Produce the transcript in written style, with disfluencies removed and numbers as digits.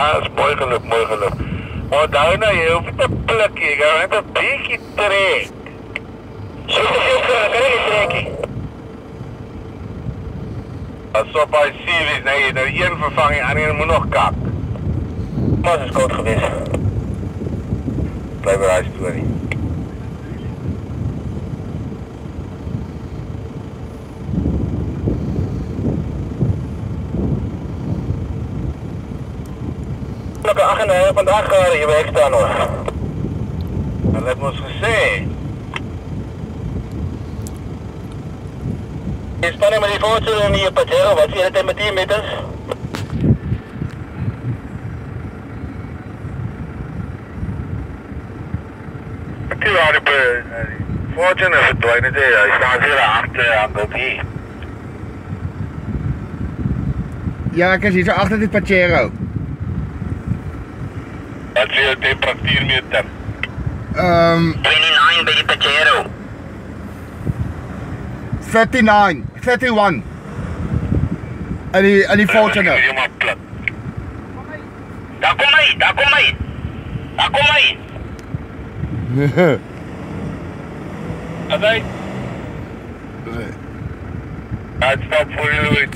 Ja, dat is mooi geluk, mooi geluk. Maar daarna, je hoeft niet te plukken, je gaat net een beetje trek. Zo kan je trekken. Als zo bij series, nee, er één vervanging en één moet nog kak. Maar het is koud geweest. Blijf eruit, 20. Vandaag je werk staan hoor. Dat heeft ons gezegd. Je spanning met die voortzullen in je Pajero, wat zie je het met 10 meters? Ja, die voortzullen is verdwijnen, hij staat hier achter aan de die. Ja, ik zie zo achter dit Pajero. Wat zie je temperatuurmeter? 29 bij die Pajero. 39, 31. En die Fortuner. Daar kom hij, daar kom hij. Daar kom hij. Oké. Het staat voor jullie,